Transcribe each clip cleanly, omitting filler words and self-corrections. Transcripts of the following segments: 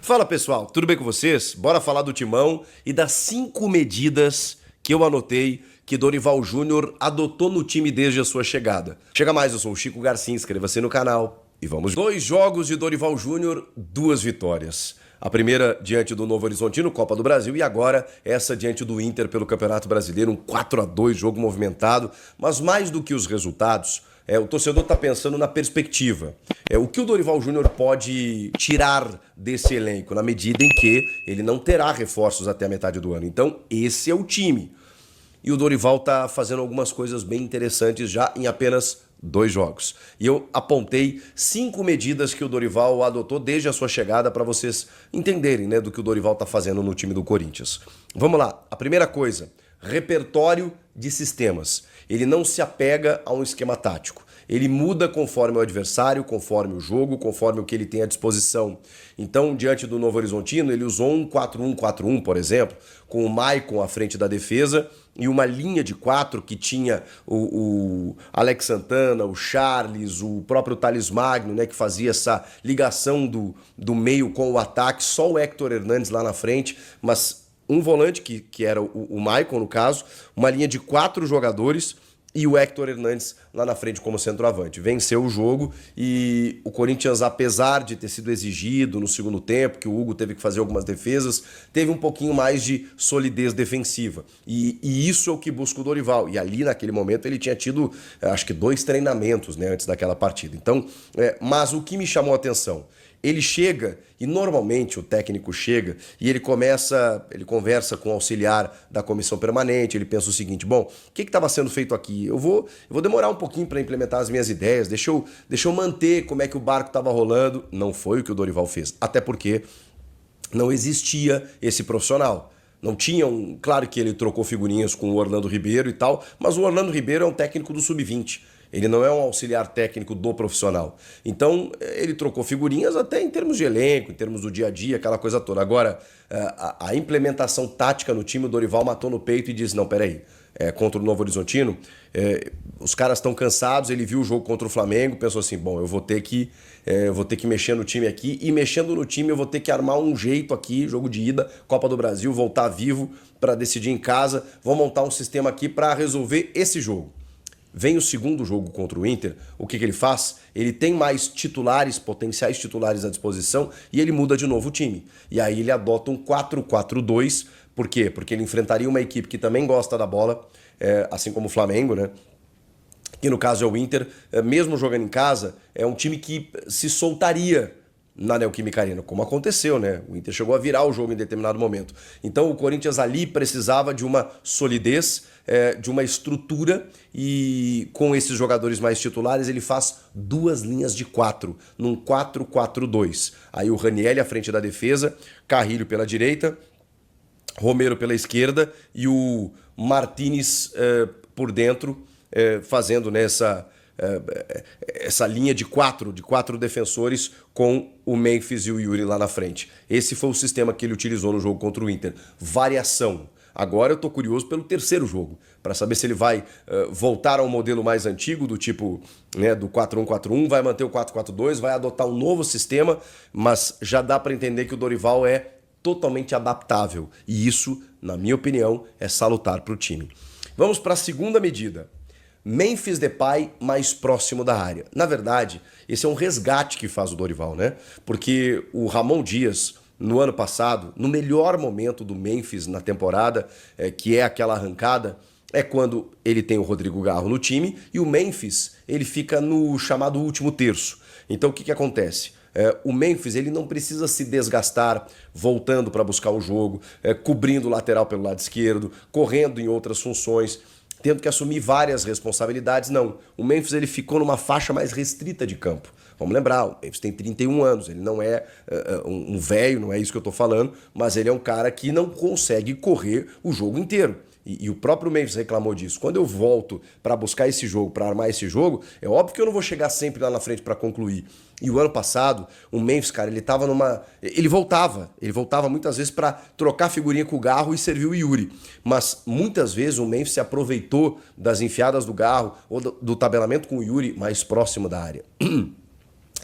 Fala pessoal, tudo bem com vocês? Bora falar do Timão e das 5 medidas que eu anotei que Dorival Júnior adotou no time desde a sua chegada. Chega mais, eu sou o Chico Garcia, inscreva-se no canal e vamos. 2 jogos de Dorival Júnior, 2 vitórias. A primeira diante do Novo Horizontino, Copa do Brasil, e agora essa diante do Inter pelo Campeonato Brasileiro, um 4-2, jogo movimentado, mas mais do que os resultados, o torcedor está pensando na perspectiva. O que o Dorival Júnior pode tirar desse elenco, na medida em que ele não terá reforços até a metade do ano. Então, esse é o time. E o Dorival está fazendo algumas coisas bem interessantes já em apenas 2 jogos. E eu apontei 5 medidas que o Dorival adotou desde a sua chegada para vocês entenderem, né, do que o Dorival está fazendo no time do Corinthians. Vamos lá. A primeira coisa, repertório de sistemas. Ele não se apega a um esquema tático. Ele muda conforme o adversário, conforme o jogo, conforme o que ele tem à disposição. Então, diante do Novo Horizontino, ele usou um 4-1-4-1, por exemplo, com o Maicon à frente da defesa e uma linha de 4 que tinha o Alex Santana, o Charles, o próprio Thales Magno, né, que fazia essa ligação do meio com o ataque, só o Héctor Hernandes lá na frente, mas um volante, que era o Maicon no caso, uma linha de 4 jogadores e o Héctor Hernandes lá na frente como centroavante. Venceu o jogo e o Corinthians, apesar de ter sido exigido no segundo tempo, que o Hugo teve que fazer algumas defesas, teve um pouquinho mais de solidez defensiva. E isso é o que busca o Dorival. E ali, naquele momento, ele tinha tido, acho que 2 treinamentos, né, antes daquela partida. Então, mas o que me chamou a atenção? Ele chega, e normalmente o técnico chega, e ele conversa com o auxiliar da comissão permanente, ele pensa o seguinte, bom, o que estava sendo feito aqui? Eu vou demorar um pouquinho para implementar as minhas ideias, deixa eu manter como é que o barco estava rolando. Não foi o que o Dorival fez, até porque não existia esse profissional. Não tinha claro que ele trocou figurinhas com o Orlando Ribeiro e tal, mas o Orlando Ribeiro é um técnico do sub-20. Ele não é um auxiliar técnico do profissional. Então, ele trocou figurinhas até em termos de elenco, em termos do dia a dia, aquela coisa toda. Agora, a implementação tática no time, o Dorival matou no peito e disse, não, peraí, contra o Novo Horizontino, os caras estão cansados, ele viu o jogo contra o Flamengo, pensou assim, bom, eu vou ter que mexer no time aqui, e mexendo no time eu vou ter que armar um jeito aqui, jogo de ida, Copa do Brasil, voltar vivo para decidir em casa, vou montar um sistema aqui para resolver esse jogo. Vem o segundo jogo contra o Inter, o que ele faz? Ele tem mais titulares, potenciais titulares à disposição, e ele muda de novo o time. E aí ele adota um 4-4-2, por quê? Porque ele enfrentaria uma equipe que também gosta da bola, assim como o Flamengo, né? Que no caso é o Inter, mesmo jogando em casa, é um time que se soltaria na Neoquímica Arena, como aconteceu, né? O Inter chegou a virar o jogo em determinado momento. Então o Corinthians ali precisava de uma solidez, de uma estrutura, e com esses jogadores mais titulares ele faz 2 linhas de 4, num 4-4-2. Aí o Ranieri à frente da defesa, Carrilho pela direita, Romero pela esquerda e o Martínez por dentro, fazendo nessa essa linha de 4 defensores com o Memphis e o Yuri lá na frente. Esse foi o sistema que ele utilizou no jogo contra o Inter. Variação. Agora eu tô curioso pelo terceiro jogo, para saber se ele vai voltar ao modelo mais antigo, do tipo, né, do 4-1-4-1, vai manter o 4-4-2, vai adotar um novo sistema, mas já dá para entender que o Dorival é totalmente adaptável. E isso, na minha opinião, é salutar para o time. Vamos para a segunda medida. Memphis Depay mais próximo da área. Na verdade, esse é um resgate que faz o Dorival, né? Porque o Ramon Dias, no ano passado, no melhor momento do Memphis na temporada, que é aquela arrancada, é quando ele tem o Rodrigo Garro no time e o Memphis ele fica no chamado último terço. Então o que acontece? O Memphis ele não precisa se desgastar voltando para buscar o jogo, cobrindo o lateral pelo lado esquerdo, correndo em outras funções, tendo que assumir várias responsabilidades. Não, o Memphis ele ficou numa faixa mais restrita de campo. Vamos lembrar, o Memphis tem 31 anos, ele não é um velho, não é isso que eu estou falando, mas ele é um cara que não consegue correr o jogo inteiro. E o próprio Memphis reclamou disso. Quando eu volto para buscar esse jogo, para armar esse jogo, é óbvio que eu não vou chegar sempre lá na frente para concluir. E o ano passado, o Memphis, cara, ele tava numa... Ele voltava muitas vezes para trocar figurinha com o Garro e servir o Yuri. Mas muitas vezes o Memphis se aproveitou das enfiadas do Garro ou do tabelamento com o Yuri mais próximo da área.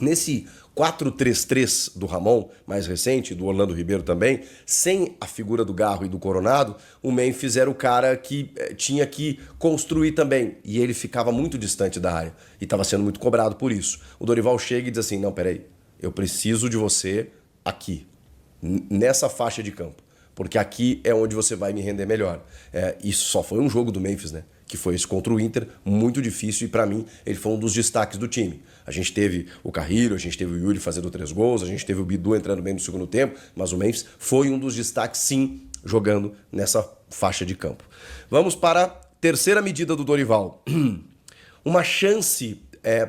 Nesse 4-3-3 do Ramon, mais recente, do Orlando Ribeiro também, sem a figura do Garro e do Coronado, o Memphis era o cara que tinha que construir também. E ele ficava muito distante da área. E estava sendo muito cobrado por isso. O Dorival chega e diz assim, não, peraí, eu preciso de você aqui, nessa faixa de campo. Porque aqui é onde você vai me render melhor. Isso só foi um jogo do Memphis, né? Que foi esse contra o Inter, muito difícil, e para mim ele foi um dos destaques do time. A gente teve o Carrilho, a gente teve o Yuri fazendo 3 gols, a gente teve o Bidu entrando bem no segundo tempo, mas o Memphis foi um dos destaques, sim, jogando nessa faixa de campo. Vamos para a terceira medida do Dorival. Uma chance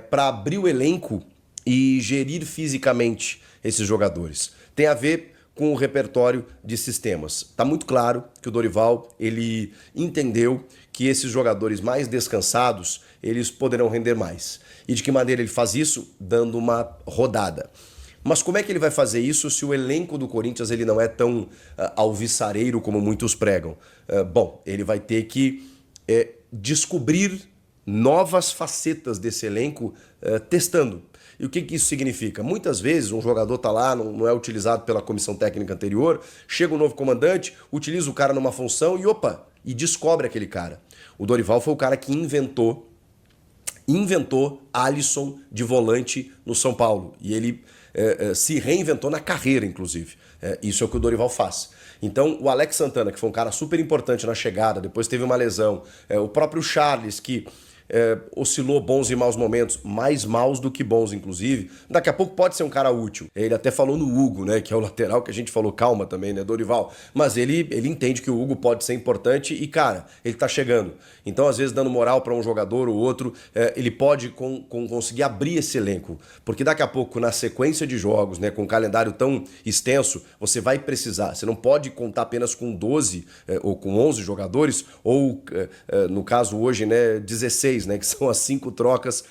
para abrir o elenco e gerir fisicamente esses jogadores. Tem a ver com o repertório de sistemas. Está muito claro que o Dorival ele entendeu que esses jogadores mais descansados eles poderão render mais. E de que maneira ele faz isso? Dando uma rodada. Mas como é que ele vai fazer isso se o elenco do Corinthians ele não é tão alvissareiro como muitos pregam? Bom, ele vai ter que descobrir novas facetas desse elenco testando. E o que isso significa? Muitas vezes um jogador está lá, não é utilizado pela comissão técnica anterior, chega um novo comandante, utiliza o cara numa função e descobre aquele cara. O Dorival foi o cara que inventou Alisson de volante no São Paulo. E ele se reinventou na carreira, inclusive. Isso é o que o Dorival faz. Então, o Alex Santana, que foi um cara super importante na chegada, depois teve uma lesão. O próprio Charles, que oscilou bons e maus momentos, mais maus do que bons, inclusive. Daqui a pouco pode ser um cara útil. Ele até falou no Hugo, né, que é o lateral que a gente falou, calma também, né, Dorival. Mas ele entende que o Hugo pode ser importante e, cara, ele tá chegando. Então, às vezes, dando moral para um jogador ou outro, ele pode conseguir abrir esse elenco. Porque daqui a pouco, na sequência de jogos, né, com um calendário tão extenso, você vai precisar. Você não pode contar apenas com 12 ou com 11 jogadores, ou, no caso hoje, né, 16, né, que são as 5 trocas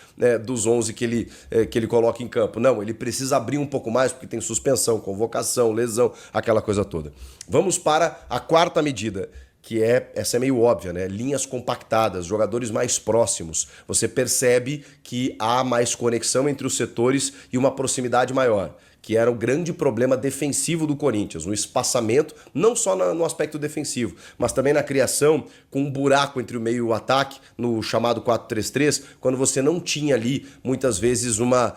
dos 11 que ele coloca em campo. Não, ele precisa abrir um pouco mais, porque tem suspensão, convocação, lesão, aquela coisa toda. Vamos para a quarta medida, que essa é meio óbvia, né? Linhas compactadas, jogadores mais próximos. Você percebe que há mais conexão entre os setores e uma proximidade maior, que era o grande problema defensivo do Corinthians, no espaçamento, não só no aspecto defensivo, mas também na criação, com um buraco entre o meio e o ataque, no chamado 4-3-3, quando você não tinha ali, muitas vezes, uma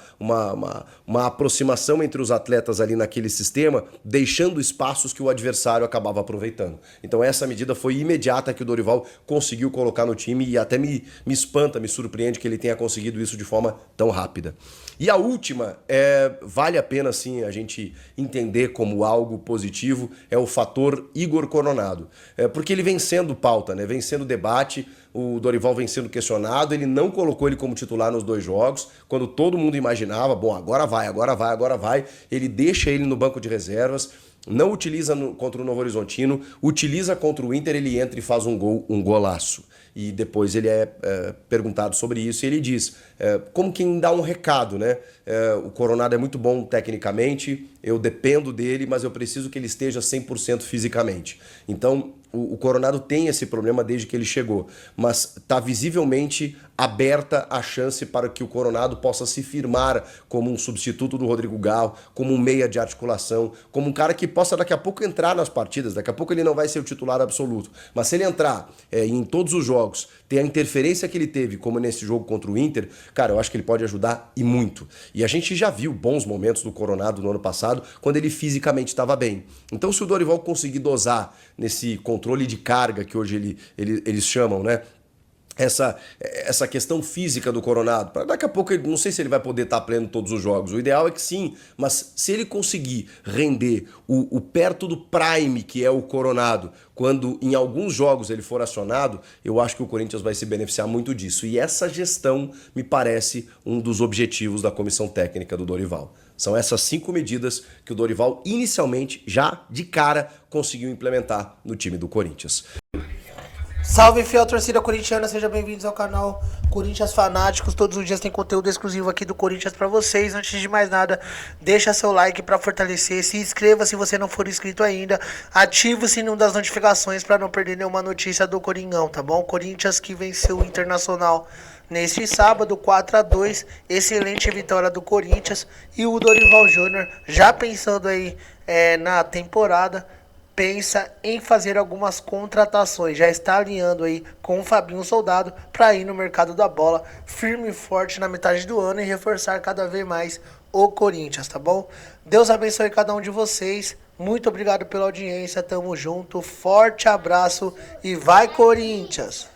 aproximação entre os atletas ali naquele sistema, deixando espaços que o adversário acabava aproveitando. Então essa medida foi imediata que o Dorival conseguiu colocar no time e até me espanta, me surpreende que ele tenha conseguido isso de forma tão rápida. E a última, vale a pena sim a gente entender como algo positivo, é o fator Igor Coronado. Porque ele vem sendo pauta, né? Vem sendo debate, o Dorival vem sendo questionado, ele não colocou ele como titular nos 2 jogos, quando todo mundo imaginava, bom, agora vai, ele deixa ele no banco de reservas, não utiliza contra o Novo Horizontino, utiliza contra o Inter, ele entra e faz um golaço. E depois ele é perguntado sobre isso e ele diz, como quem dá um recado, né? O Coronado é muito bom tecnicamente, eu dependo dele, mas eu preciso que ele esteja 100% fisicamente. Então, o Coronado tem esse problema desde que ele chegou, mas está visivelmente aberta a chance para que o Coronado possa se firmar como um substituto do Rodrigo Garro, como um meia de articulação, como um cara que possa daqui a pouco entrar nas partidas. Daqui a pouco ele não vai ser o titular absoluto, mas se ele entrar em todos os jogos, ter a interferência que ele teve, como nesse jogo contra o Inter, cara, eu acho que ele pode ajudar e muito. E a gente já viu bons momentos do Coronado no ano passado, quando ele fisicamente estava bem. Então, se o Dorival conseguir dosar nesse controle de carga que hoje eles chamam, né? Essa questão física do Coronado, daqui a pouco, não sei se ele vai poder estar pleno todos os jogos, o ideal é que sim, mas se ele conseguir render o perto do prime que é o Coronado, quando em alguns jogos ele for acionado, eu acho que o Corinthians vai se beneficiar muito disso, e essa gestão me parece um dos objetivos da comissão técnica do Dorival. São essas 5 medidas que o Dorival inicialmente, já de cara, conseguiu implementar no time do Corinthians. Salve, fiel torcida corintiana, sejam bem-vindos ao canal Corinthians Fanáticos. Todos os dias tem conteúdo exclusivo aqui do Corinthians pra vocês. Antes de mais nada, deixa seu like pra fortalecer, se inscreva se você não for inscrito ainda, ativa o sininho das notificações pra não perder nenhuma notícia do Coringão, tá bom? Corinthians que venceu o Internacional neste sábado, 4-2, excelente vitória do Corinthians. E o Dorival Júnior, já pensando aí na temporada, pensa em fazer algumas contratações. Já está alinhando aí com o Fabinho Soldado para ir no mercado da bola firme e forte na metade do ano e reforçar cada vez mais o Corinthians, tá bom? Deus abençoe cada um de vocês. Muito obrigado pela audiência. Tamo junto. Forte abraço e vai, Corinthians!